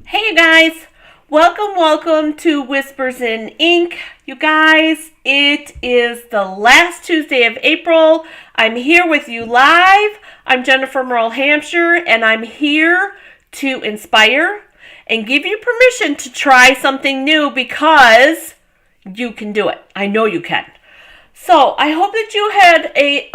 Hey you guys, welcome to Whispers in Ink. You guys, it is the last Tuesday of April. I'm here with you live. I'm Jennifer Merle Hampshire, and I'm here to inspire and give you permission to try something new because you can do it. I know you can. So I hope that you had an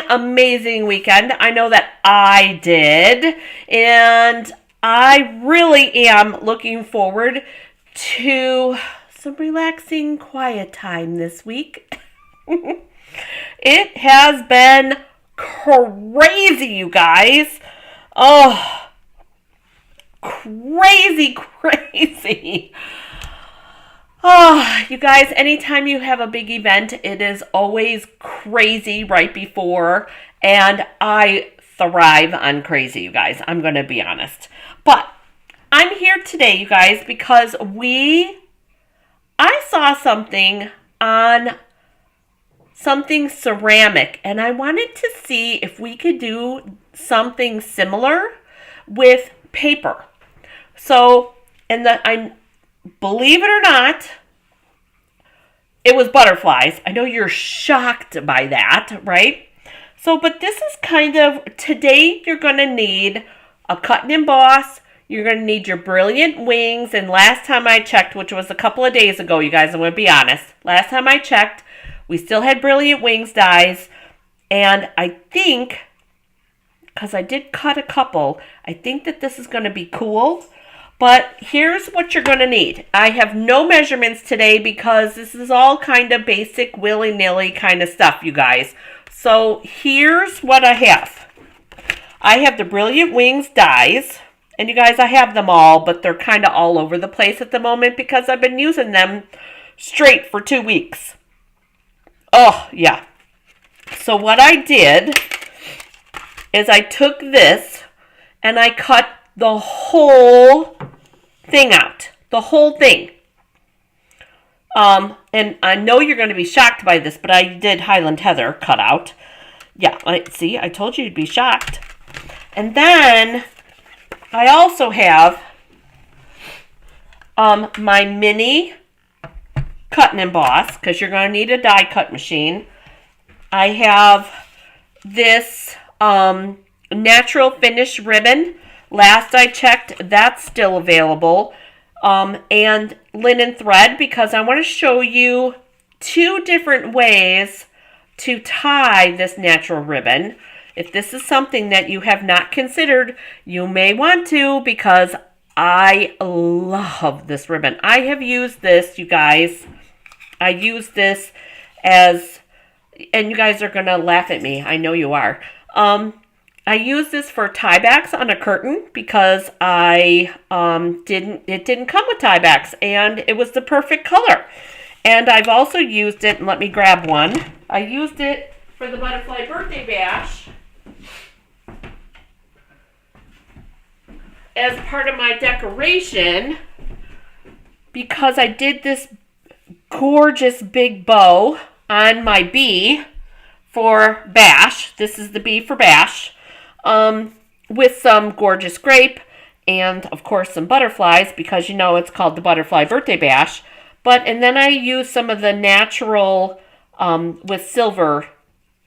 amazing weekend. I know that I did. And I really am looking forward to some relaxing, quiet time this week. It has been crazy, you guys. Oh, crazy. Oh, you guys, anytime you have a big event, it is always crazy right before, and I thrive on crazy, you guys. I'm going to be honest. But I'm here today, you guys, because I saw something on something ceramic, and I wanted to see if we could do something similar with paper. So, believe it or not, it was butterflies. I know you're shocked by that, right? So, but this is today you're going to need a cut and emboss. You're going to need your brilliant wings. And last time I checked, which was a couple of days ago, you guys, I'm going to be honest. Last time I checked, we still had brilliant wings dies. And I think, because I did cut a couple, I think that this is going to be cool. But here's what you're going to need. I have no measurements today because this is all kind of basic willy-nilly kind of stuff, you guys. So here's what I have. I have the Brilliant Wings dies. And you guys, I have them all, but they're kind of all over the place at the moment because I've been using them straight for 2 weeks. Oh, yeah. So what I did is I took this and I cut the whole thing out. The whole thing. And I know you're going to be shocked by this, but I did Highland Heather cut out. Yeah, see, I told you you'd be shocked. And then I also have my mini cut and emboss, because you're going to need a die cut machine. I have this natural finish ribbon. Last I checked, that's still available. And linen thread, because I want to show you 2 different ways to tie this natural ribbon. If this is something that you have not considered, you may want to, because I love this ribbon. I have used this, you guys. I use this as, and you guys are going to laugh at me. I know you are. I use this for tiebacks on a curtain because it didn't come with tiebacks, and it was the perfect color. And I've also used it, and let me grab one. I used it for the butterfly birthday bash as part of my decoration because I did this gorgeous big bow on my bee for bash. This is the bee for bash. With some gorgeous grape and, of course, some butterflies because, you know, it's called the Butterfly Birthday Bash. And then I use some of the natural with silver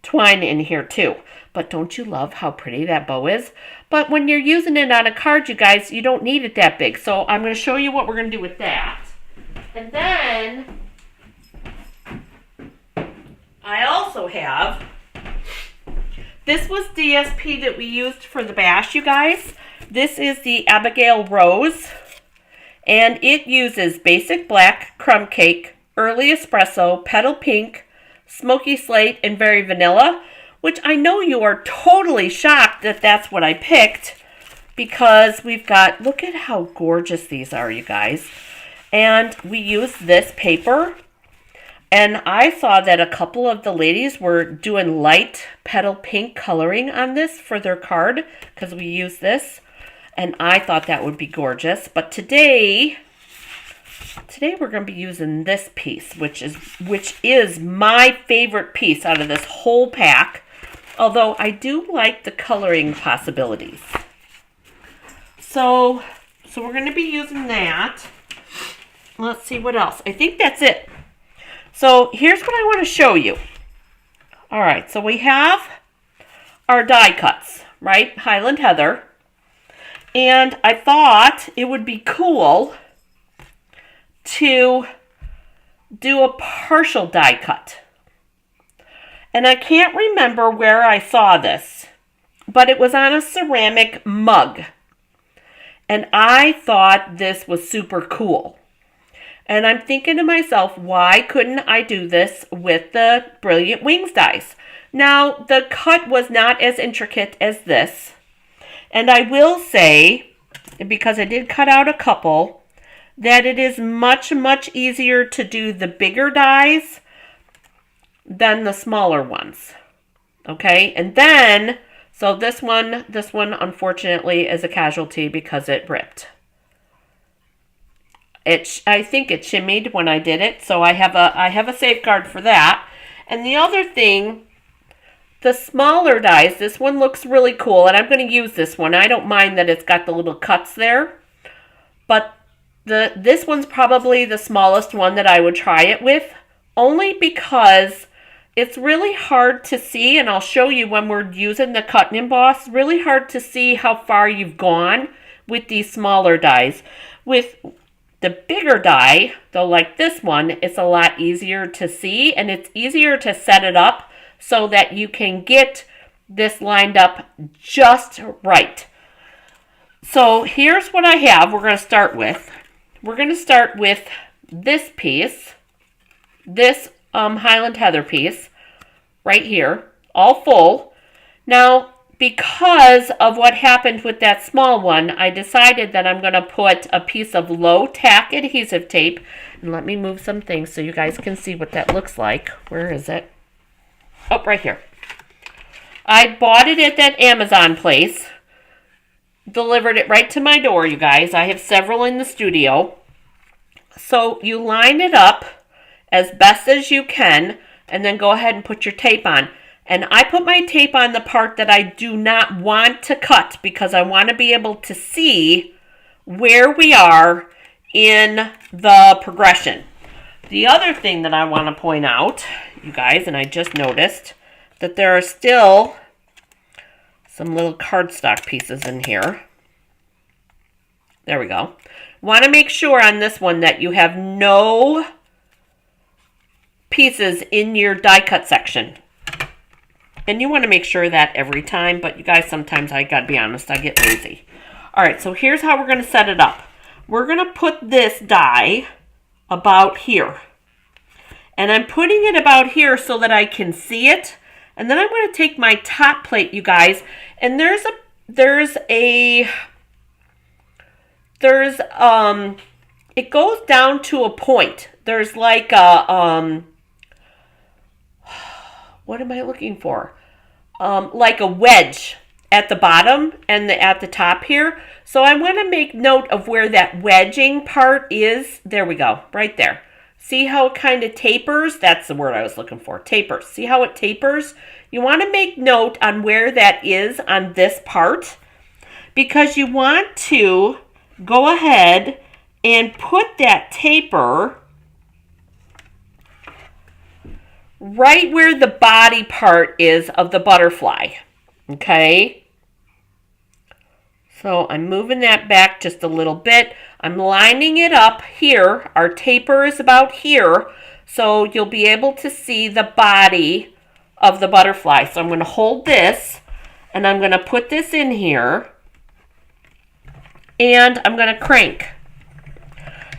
twine in here, too. But don't you love how pretty that bow is? But when you're using it on a card, you guys, you don't need it that big. So I'm going to show you what we're going to do with that. And then I also have... This was DSP that we used for the bash, you guys. This is the Abigail Rose. And it uses basic black crumb cake, early espresso, petal pink, smoky slate, and very vanilla. Which I know you are totally shocked that that's what I picked. Because we've got, look at how gorgeous these are, you guys. And we use this paper. And I saw that a couple of the ladies were doing light petal pink coloring on this for their card because we use this. And I thought that would be gorgeous. But today we're going to be using this piece, which is my favorite piece out of this whole pack. Although I do like the coloring possibilities. So we're going to be using that. Let's see what else. I think that's it. So here's what I want to show you. All right, so we have our die cuts, right? Highland Heather. And I thought it would be cool to do a partial die cut. And I can't remember where I saw this, but it was on a ceramic mug. And I thought this was super cool. And I'm thinking to myself, why couldn't I do this with the Brilliant Wings dies? Now, the cut was not as intricate as this. And I will say, because I did cut out a couple, that it is much, much easier to do the bigger dies than the smaller ones. Okay, and then, so this one unfortunately is a casualty because it ripped. I think it shimmied when I did it, so I have a safeguard for that. And the other thing, the smaller dies, this one looks really cool, and I'm going to use this one. I don't mind that it's got the little cuts there, but this one's probably the smallest one that I would try it with, only because it's really hard to see, and I'll show you when we're using the cut and emboss, really hard to see how far you've gone with these smaller dies. With the bigger die, though, like this one, it's a lot easier to see, and it's easier to set it up so that you can get this lined up just right. So here's what I have we're going to start with. We're going to start with this piece, this Highland Heather piece right here, all full. Now, because of what happened with that small one, I decided that I'm going to put a piece of low tack adhesive tape. And let me move some things so you guys can see what that looks like. Where is it? Oh, right here. I bought it at that Amazon place. Delivered it right to my door, you guys. I have several in the studio. So you line it up as best as you can, and then go ahead and put your tape on. And I put my tape on the part that I do not want to cut because I want to be able to see where we are in the progression. The other thing that I want to point out, you guys, and I just noticed that there are still some little cardstock pieces in here. There we go. Want to make sure on this one that you have no pieces in your die cut section. And you want to make sure that every time, but you guys, sometimes I gotta be honest, I get lazy. All right, so here's how we're going to set it up. We're going to put this die about here. And I'm putting it about here so that I can see it. And then I'm going to take my top plate, you guys, and it goes down to a point. There's like a, what am I looking for? Like a wedge at the bottom and at the top here. So I want to make note of where that wedging part is. There we go, right there. See how it kind of tapers? That's the word I was looking for, tapers. See how it tapers? You want to make note on where that is on this part, because you want to go ahead and put that taper right where the body part is of the butterfly, okay? So I'm moving that back just a little bit. I'm lining it up here. Our taper is about here, so you'll be able to see the body of the butterfly. So I'm going to hold this, and I'm going to put this in here, and I'm going to crank.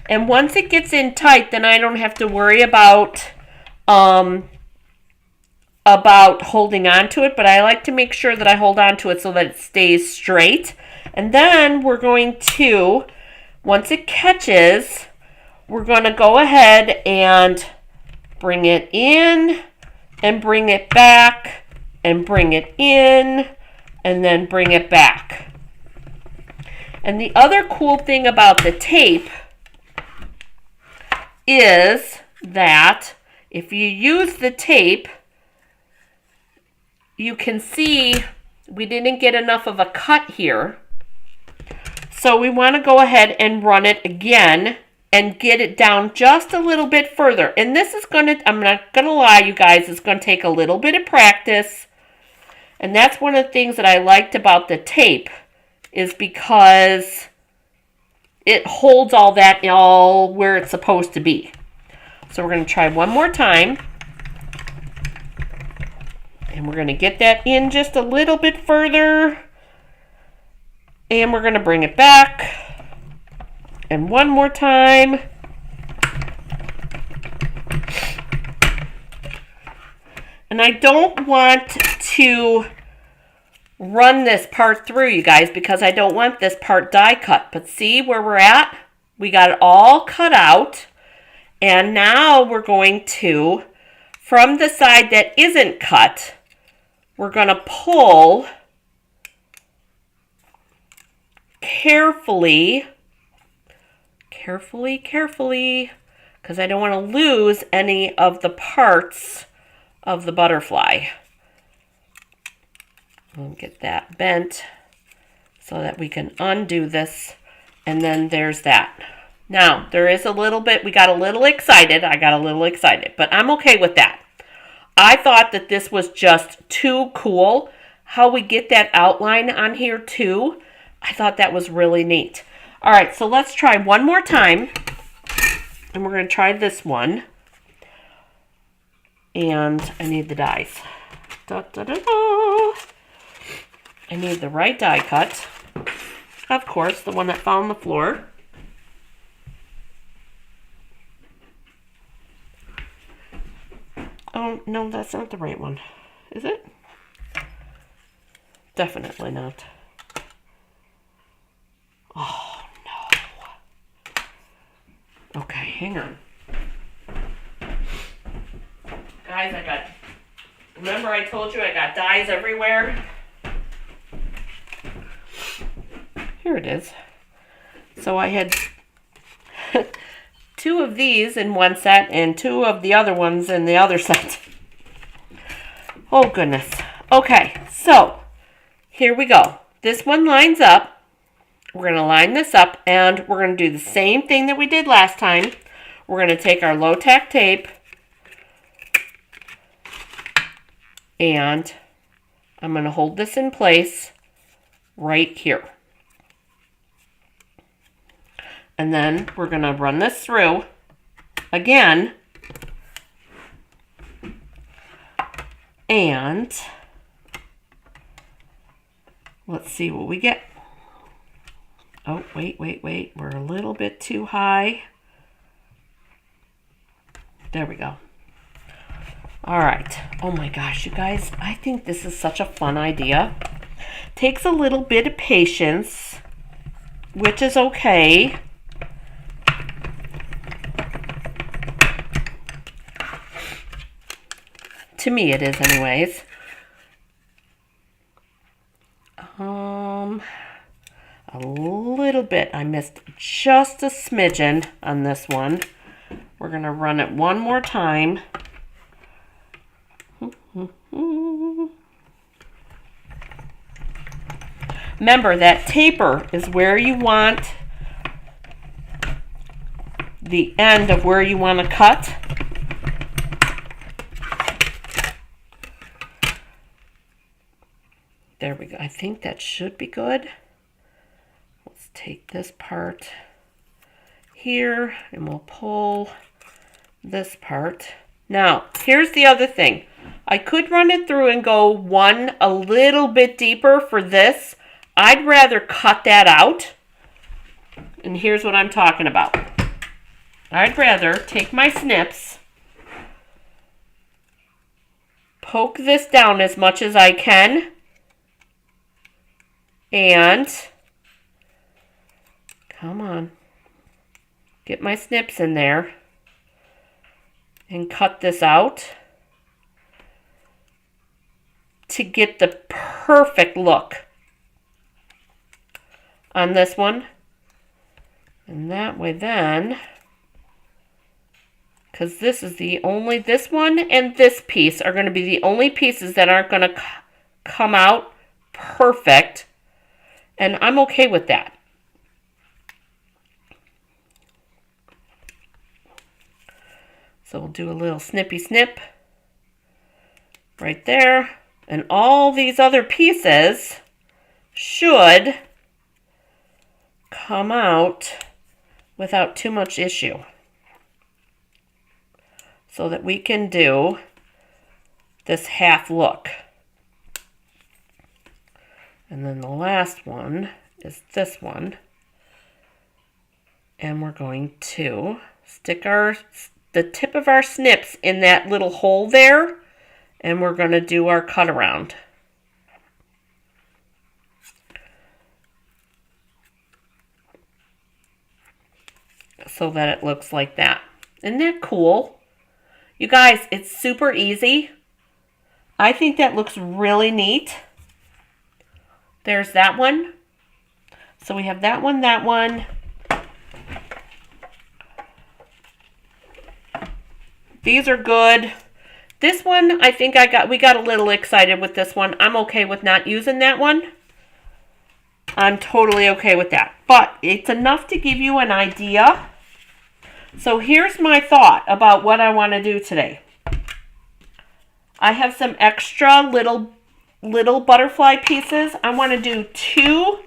And once it gets in tight, then I don't have to worry about holding on to it, but I like to make sure that I hold on to it so that it stays straight. And then we're going to, once it catches, we're going to go ahead and bring it in and bring it back and bring it in and then bring it back. And the other cool thing about the tape is that if you use the tape, you can see we didn't get enough of a cut here. So we want to go ahead and run it again and get it down just a little bit further. And this is going to, I'm not going to lie, you guys, it's going to take a little bit of practice. And that's one of the things that I liked about the tape, is because it holds all that all where it's supposed to be. So we're going to try one more time. And we're going to get that in just a little bit further. And we're going to bring it back. And one more time. And I don't want to run this part through, you guys, because I don't want this part die cut. But see where we're at? We got it all cut out. And now we're going to, from the side that isn't cut, we're going to pull carefully, because I don't want to lose any of the parts of the butterfly. We'll get that bent so that we can undo this, and then there's that. Now, there is a little bit, we got a little excited. I got a little excited, but I'm okay with that. I thought that this was just too cool. How we get that outline on here too. I thought that was really neat. All right, so let's try one more time. And we're going to try this one. And I need the dies. Da, da, da, da. I need the right die cut. Of course, the one that fell on the floor. Oh, no, that's not the right one. Is it? Definitely not. Oh, no. Okay, hang on. Guys, remember I told you I got dies everywhere? Here it is. So I had 2 of these in one set and 2 of the other ones in the other set. Oh, goodness. Okay, so here we go. This one lines up. We're going to line this up, and we're going to do the same thing that we did last time. We're going to take our low-tack tape, and I'm going to hold this in place right here. And then we're going to run this through again. And let's see what we get. Oh, wait. We're a little bit too high. There we go. All right. Oh my gosh, you guys, I think this is such a fun idea. Takes a little bit of patience, which is okay. To me it is anyways. A little bit. I missed just a smidgen on this one. We're going to run it one more time. Remember, that taper is where you want the end of where you want to cut. There we go. I think that should be good. Let's take this part here and we'll pull this part. Now, here's the other thing. I could run it through and go one a little bit deeper for this. I'd rather cut that out. And here's what I'm talking about. I'd rather take my snips, poke this down as much as I can, and come on, get my snips in there and cut this out to get the perfect look on this one. And that way then, because this is the only, this one and this piece are going to be the only pieces that aren't going to come out perfect. And I'm okay with that. So we'll do a little snippy snip right there. And all these other pieces should come out without too much issue, so that we can do this half look. And then the last one is this one. And we're going to stick the tip of our snips in that little hole there, and we're going to do our cut around. So that it looks like that. Isn't that cool? You guys, it's super easy. I think that looks really neat. There's that one. So we have that one, that one. These are good. This one, I think we got a little excited with this one. I'm okay with not using that one. I'm totally okay with that. But it's enough to give you an idea. So here's my thought about what I want to do today. I have some extra little butterfly pieces. I want to do two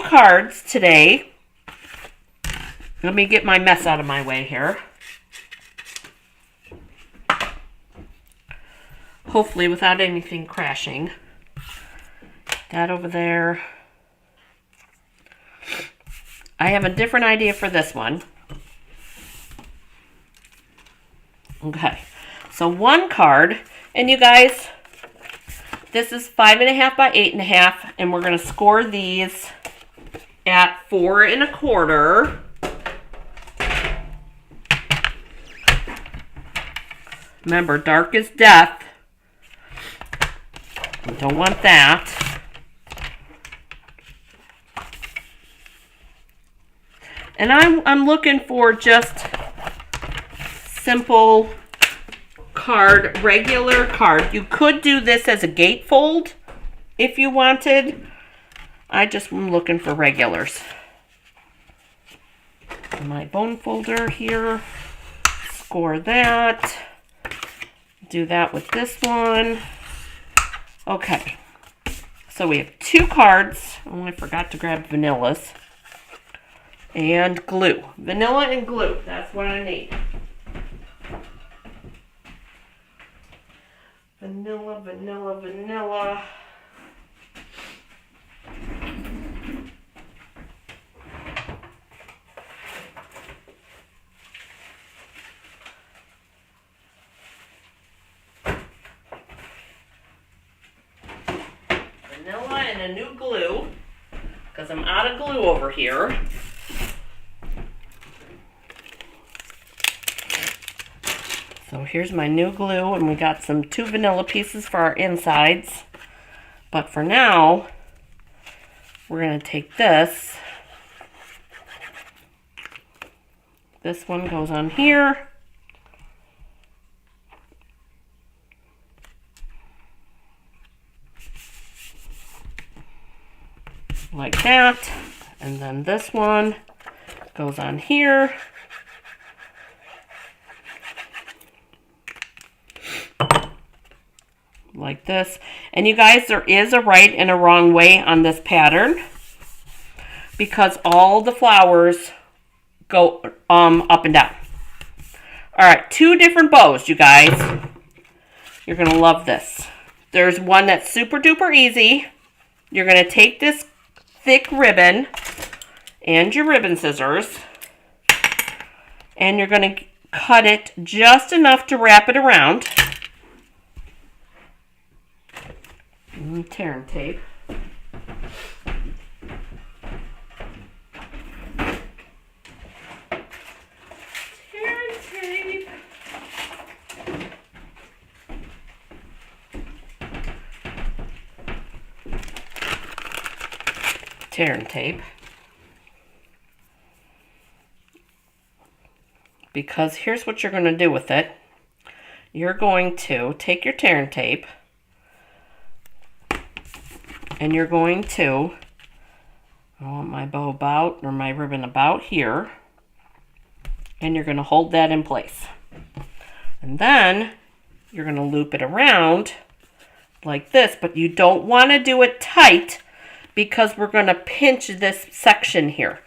cards today. Let me get my mess out of my way here. Hopefully without anything crashing. That over there. I have a different idea for this one. Okay, so one card, and you guys, this is 5.5 by 8.5, and we're going to score these at 4 1/4. Remember, dark is death. We don't want that. And I'm looking for just simple card, regular card. You could do this as a gatefold if you wanted. I just am looking for regulars. My bone folder here. Score that. Do that with this one. Okay. So we have 2 cards. Oh, I forgot to grab vanillas. And glue. Vanilla and glue. That's what I need. Vanilla, vanilla, vanilla. Vanilla and a new glue, because I'm out of glue over here. So here's my new glue, and we got some 2 vanilla pieces for our insides. But for now, we're going to take this. This one goes on here. Like that. And then this one goes on here. Like this. And you guys, there is a right and a wrong way on this pattern, because all the flowers go up and down. Alright, 2 different bows, you guys. You're going to love this. There's one that's super duper easy. You're going to take this thick ribbon and your ribbon scissors, and you're going to cut it just enough to wrap it around. Tearing tape. Tearing tape. Tearing tape. Because here's what you're going to do with it. You're going to take your tearing tape, and you're going to, I want my bow about, or my ribbon about here, and you're going to hold that in place. And then you're going to loop it around like this, but you don't want to do it tight because we're going to pinch this section here.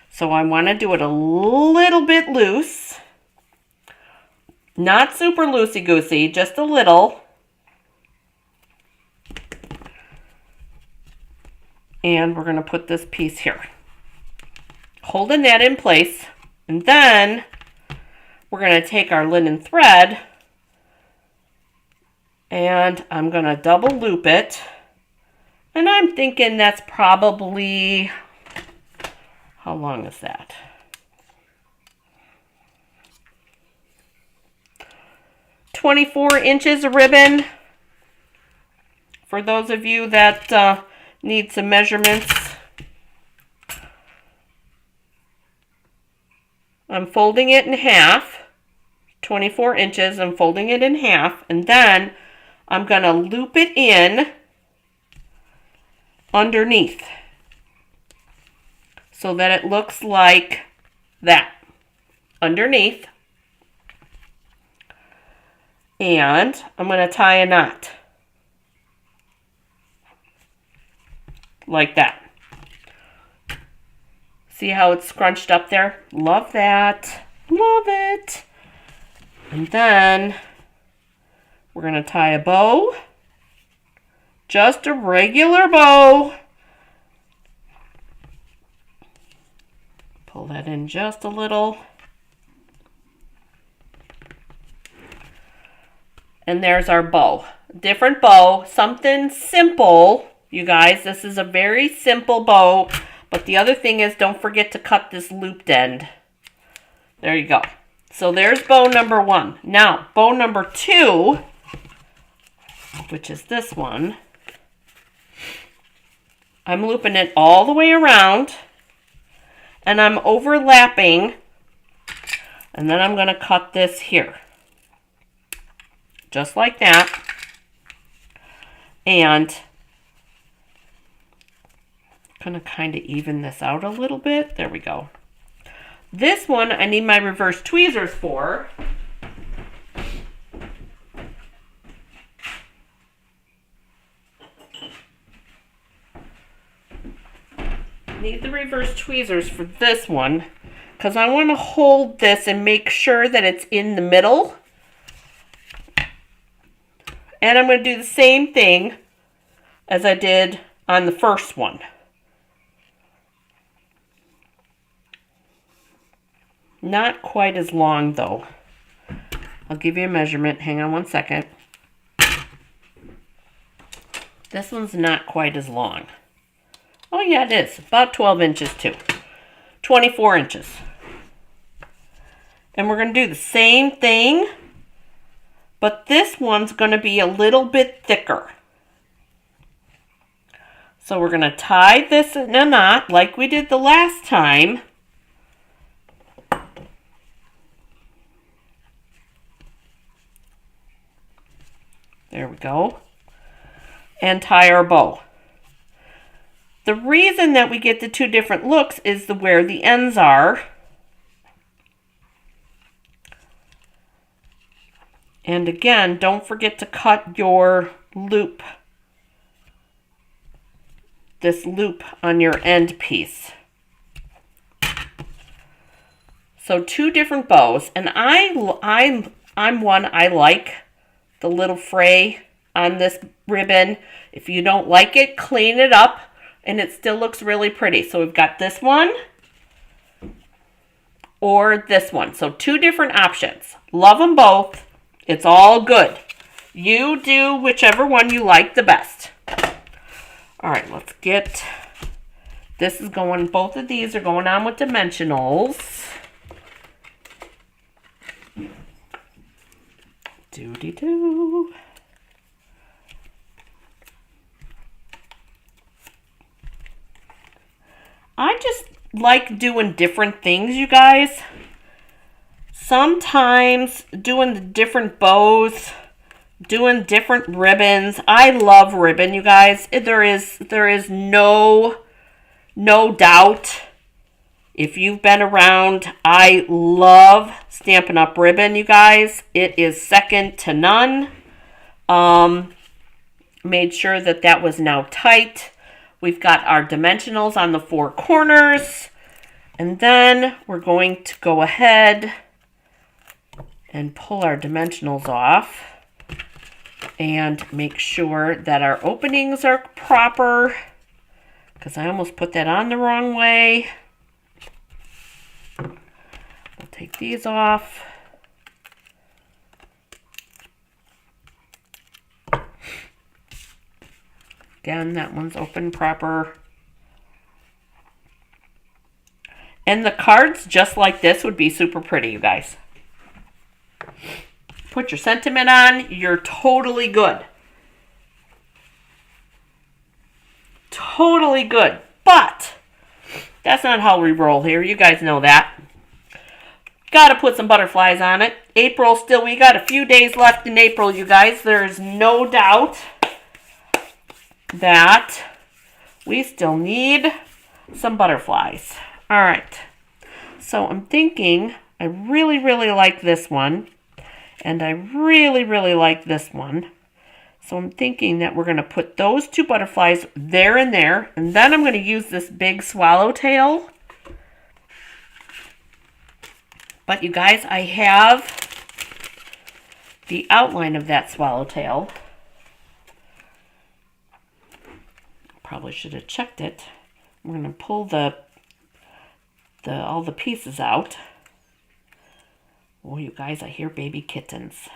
So I want to do it a little bit loose. Not super loosey-goosey, just a little. And we're going to put this piece here. Holding that in place. And then we're going to take our linen thread and I'm going to double loop it. And I'm thinking that's probably, how long is that? "24" of ribbon. For those of you that need some measurements. I'm folding it in half, 24 inches, I'm folding it in half, and then I'm going to loop it in underneath so that it looks like that, underneath. And I'm going to tie a knot like that. See how it's scrunched up there? Love that. Love it. And then we're going to tie a bow. Just a regular bow. Pull that in just a little. And there's our bow. Different bow. Something simple, you guys. This is a very simple bow. But the other thing is, don't forget to cut this looped end. There you go. So there's bow number 1. Now, bow number 2, which is this one, I'm looping it all the way around, and I'm overlapping, and then I'm going to cut this here. Just like that. And I'm going to kind of even this out a little bit. There we go. This one I need my reverse tweezers for. Need the reverse tweezers for this one because I want to hold this and make sure that it's in the middle. And I'm going to do the same thing as I did on the first one. Not quite as long though. I'll give you a measurement. Hang on one second. This one's not quite as long. Oh yeah, it is. About 12 inches too. 24 inches. And we're going to do the same thing, but this one's going to be a little bit thicker. So we're going to tie this in a knot like we did the last time. There we go. And tie our bow. The reason that we get the two different looks is where the ends are. And again, don't forget to cut your loop. This loop on your end piece. So 2 different bows. And I'm one, I like the little fray on this ribbon. If you don't like it, clean it up and it still looks really pretty. So we've got this one or this one. So 2 different options. Love them both. It's all good. You do whichever one you like the best. All right, let's get, this is going, both of these are going on with dimensionals. Doody-doo. I just like doing different things, you guys. Sometimes doing the different bows, doing different ribbons. I love ribbon, you guys. There is no doubt. If you've been around, I love Stampin' Up! Ribbon, you guys. It is second to none. Made sure that that was now tight. We've got our dimensionals on the 4 corners. And then we're going to go ahead and pull our dimensionals off and make sure that our openings are proper, because I almost put that on the wrong way. We'll take these off. Again, that one's open proper. And the cards, just like this, would be super pretty, you guys. Put your sentiment on, you're totally good. Totally good. But that's not how we roll here. You guys know that. Got to put some butterflies on it. April still, we got a few days left in April, you guys. There's no doubt that we still need some butterflies. All right. So I'm thinking I really, really like this one. And I really, really like this one. So I'm thinking that we're going to put those 2 butterflies there and there. And then I'm going to use this big swallowtail. But you guys, I have the outline of that swallowtail. Probably should have checked it. We're going to pull all the pieces out. Oh, you guys, I hear baby kittens.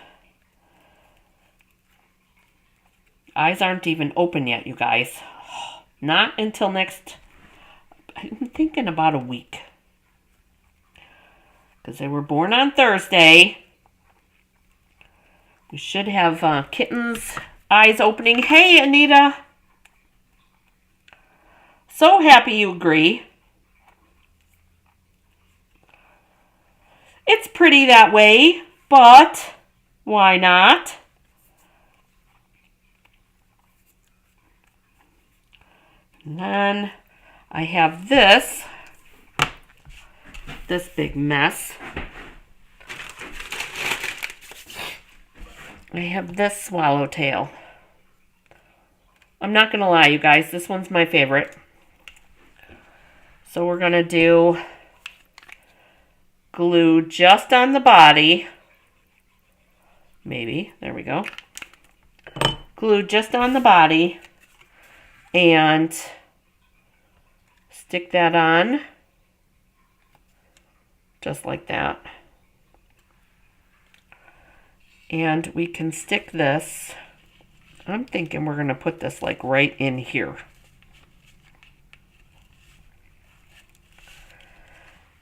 Eyes aren't even open yet, you guys. Not until next, I'm thinking about a week. Because they were born on Thursday. We should have kittens' eyes opening. Hey, Anita. So happy you agree. It's pretty that way, but why not? And then I have this big mess. I have this swallowtail. I'm not going to lie, you guys, this one's my favorite. So we're going to do glue just on the body. Maybe. There we go. Glue just on the body. And stick that on. Just like that. And we can stick this. I'm thinking we're going to put this like right in here.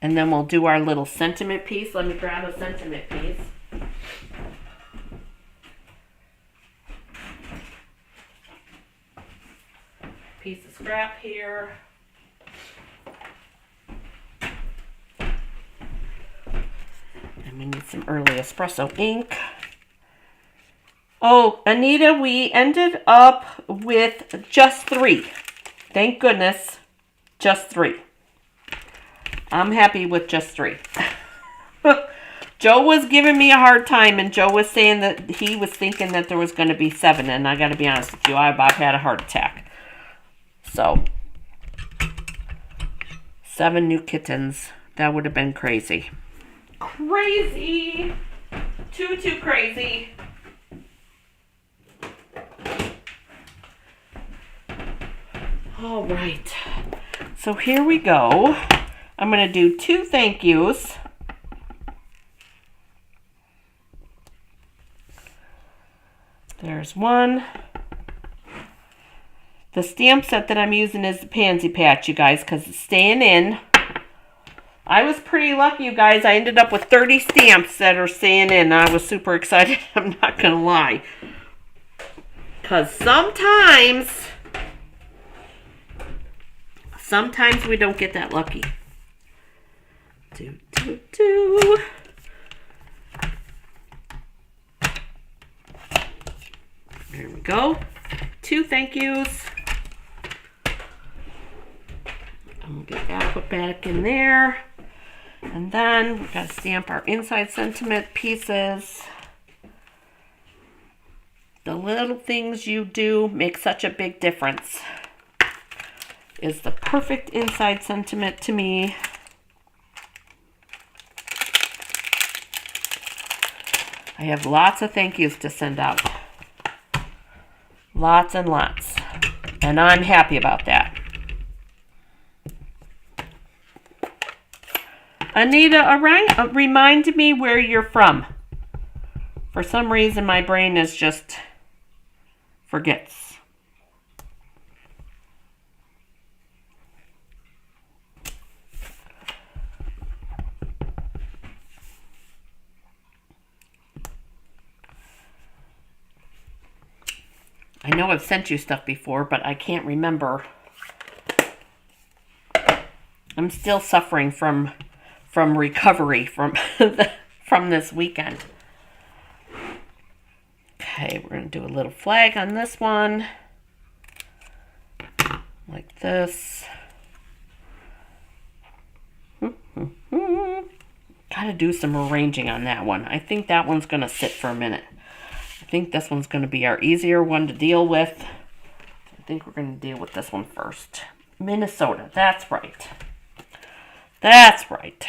And then we'll do our little sentiment piece. Let me grab a sentiment piece. Piece of scrap here. And we need some early espresso ink. Oh, Anita, we ended up with just 3. Thank goodness, just 3. I'm happy with just 3. Joe was giving me a hard time, and Joe was saying that he was thinking that there was going to be 7, and I got to be honest with you, I about had a heart attack. So, 7 new kittens. That would have been crazy. Crazy! Too crazy. All right. So here we go. I'm going to do 2 thank yous. There's one. The stamp set that I'm using is the Pansy Patch, you guys, because it's staying in. I was pretty lucky, you guys. I ended up with 30 stamps that are staying in. I was super excited. I'm not going to lie. Because sometimes we don't get that lucky. There we go. 2 thank yous. we'll get that put back in there. And then we've got to stamp our inside sentiment pieces. The little things you do make such a big difference. Is the perfect inside sentiment to me. I have lots of thank yous to send out. Lots and lots. And I'm happy about that. Anita, remind me where you're from. For some reason, my brain is just forgets. I know I've sent you stuff before, but I can't remember. I'm still suffering from recovery from from this weekend. Okay, we're going to do a little flag on this one. Like this. Gotta do some arranging on that one. I think that one's going to sit for a minute. I think this one's going to be our easier one to deal with. I think we're going to deal with this one first. Minnesota, that's right. That's right.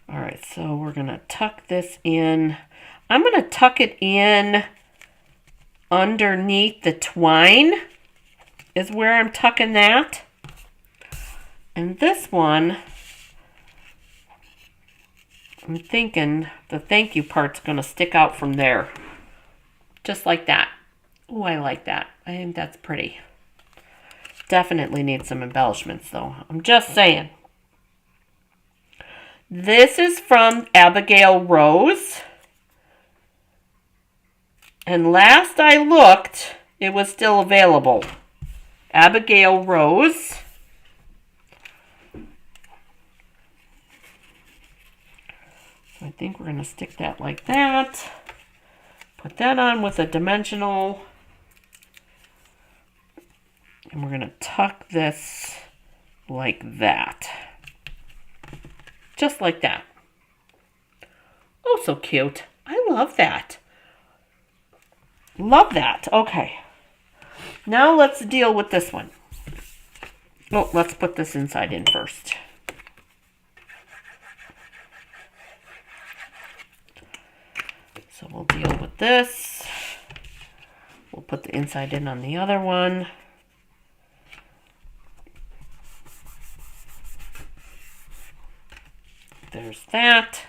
All right, so we're going to tuck this in. I'm going to tuck it in underneath the twine is where I'm tucking that. And this one, I'm thinking the thank you part's going to stick out from there. Just like that. Oh, I like that. I think that's pretty. Definitely needs some embellishments, though. I'm just saying. This is from Abigail Rose. And last I looked, it was still available. Abigail Rose. So I think we're going to stick that like that. Put that on with a dimensional. And we're going to tuck this like that. Just like that. Oh, so cute. I love that. Love that. Okay. Now let's deal with this one. Oh, let's put this inside in first. So we'll deal with this. We'll put the inside in on the other one. There's that.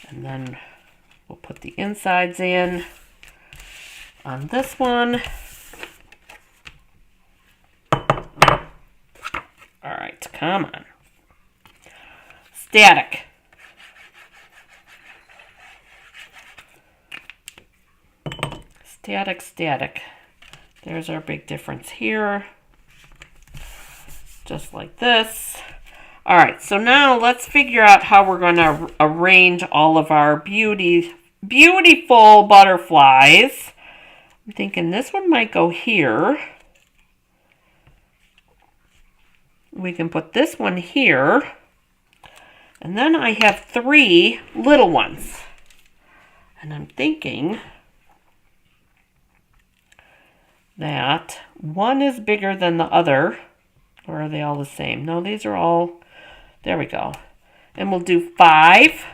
And then we'll put the insides in on this one. All right, come on. Static. Static, static. There's our big difference here. Just like this. All right, so now let's figure out how we're going to arrange all of our beautiful butterflies. I'm thinking this one might go here. We can put this one here. And then I have 3 little ones. And I'm thinking that one is bigger than the other. Or are they all the same? No, these are all... There we go. And we'll do 5.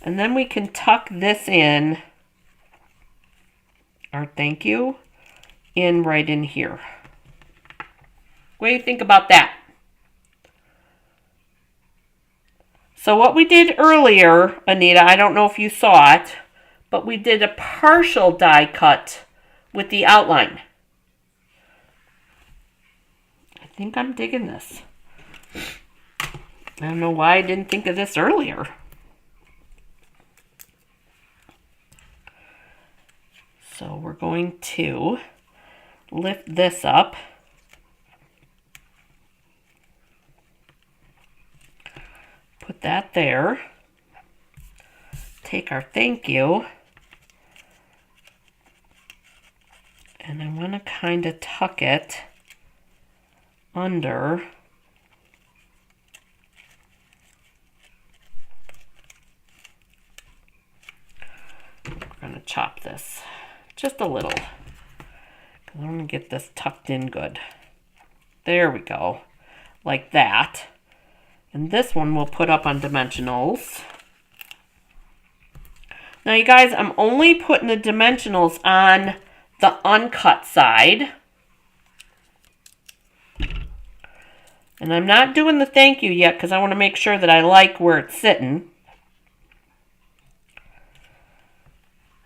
And then we can tuck this in, our thank you, in right in here. What do you think about that? So what we did earlier, Anita, I don't know if you saw it, but we did a partial die cut with the outline. I think I'm digging this. I don't know why I didn't think of this earlier. So we're going to lift this up. Put that there. Take our thank you. And I want to kind of tuck it under. We're going to chop this just a little. I want to get this tucked in good. There we go. Like that. And this one we'll put up on dimensionals. Now you guys, I'm only putting the dimensionals on the uncut side. And I'm not doing the thank you yet because I want to make sure that I like where it's sitting.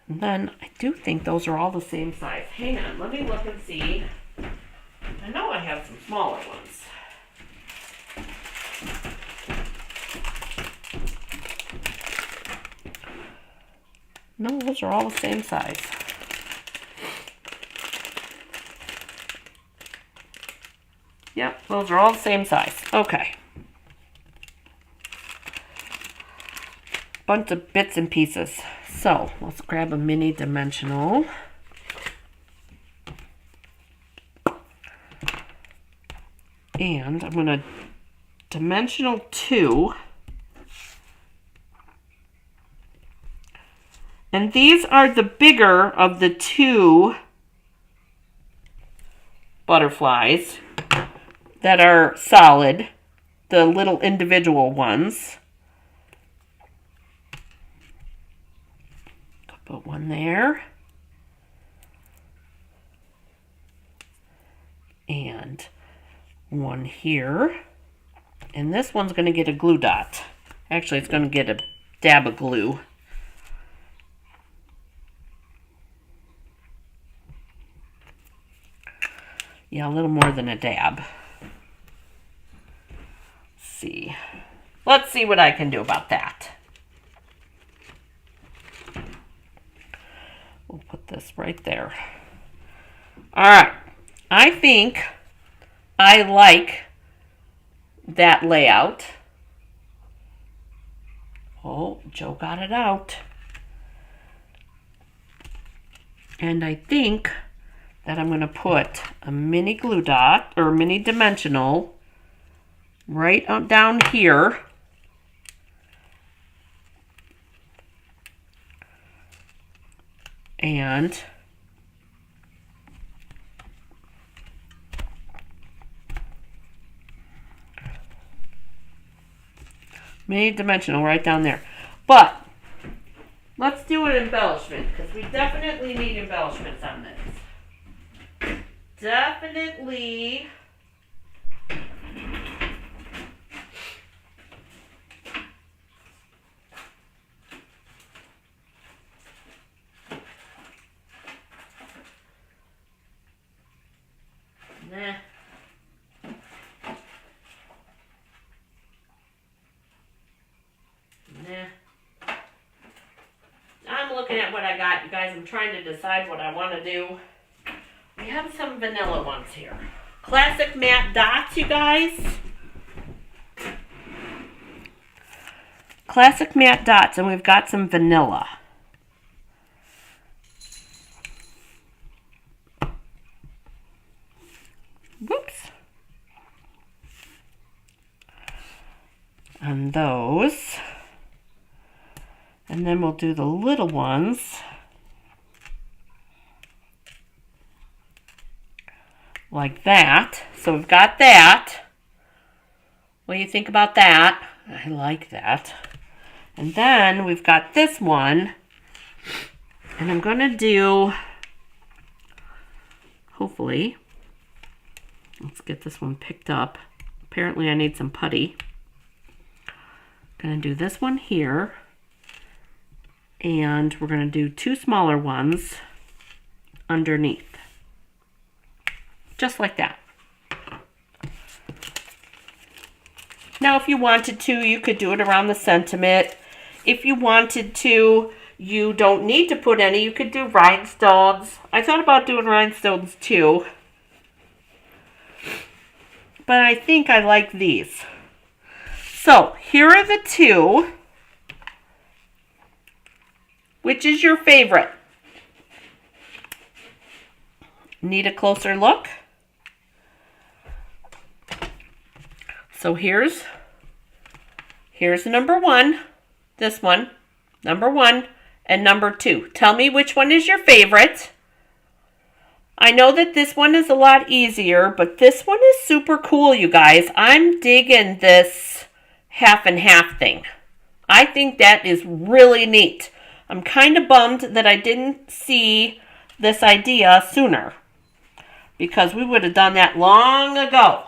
And then I do think those are all the same size. Hang on, let me look and see. I know I have some smaller ones. No, those are all the same size. Yep, those are all the same size. Okay. Bunch of bits and pieces. So, let's grab a mini dimensional. And I'm going to dimensional 2. And these are the bigger of the 2 butterflies that are solid, the little individual ones. Put one there. And one here. And this one's going to get a glue dot. Actually, it's going to get a dab of glue. Yeah, a little more than a dab. Let's see. Let's see what I can do about that. We'll put this right there. All right. I think I like that layout. Oh, Joe got it out. And I think that I'm going to put a mini glue dot or mini dimensional right up down here. And mini dimensional right down there. But let's do an embellishment because we definitely need embellishments on this. Definitely. Nah. Nah. I'm looking at what I got, you guys. I'm trying to decide what I want to do. We have some vanilla ones here. Classic matte dots, you guys. Classic matte dots, and we've got some vanilla. Whoops. On those. And then we'll do the little ones. Like that. So we've got that. What do you think about that? I like that. And then we've got this one. And I'm going to do, hopefully, let's get this one picked up. Apparently I need some putty. I'm going to do this one here. And we're going to do 2 smaller ones underneath. Just like that. Now, if you wanted to, you could do it around the sentiment. If you wanted to, you don't need to put any. You could do rhinestones. I thought about doing rhinestones too. But I think I like these. So, here are the 2. Which is your favorite? need a closer look? So here's number 1, this one, number 1, and number 2. Tell me which one is your favorite. I know that this one is a lot easier, but this one is super cool, you guys. I'm digging this half and half thing. I think that is really neat. I'm kind of bummed that I didn't see this idea sooner, because we would have done that long ago.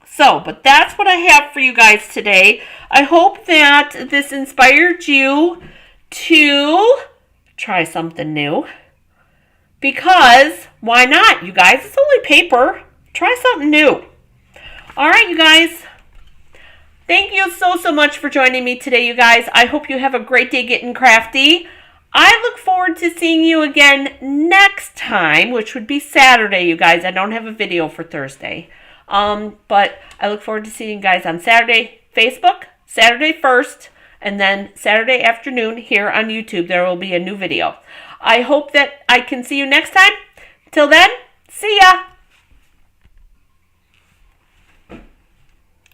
So, but that's what I have for you guys today. I hope that this inspired you to try something new. Because, why not, you guys? It's only paper. Try something new. All right, you guys. Thank you so much for joining me today, you guys. I hope you have a great day getting crafty. I look forward to seeing you again next time, which would be Saturday, you guys. I don't have a video for Thursday. But I look forward to seeing you guys on Saturday, Facebook, Saturday 1st, and then Saturday afternoon here on YouTube. There will be a new video. I hope that I can see you next time. Till then, see ya!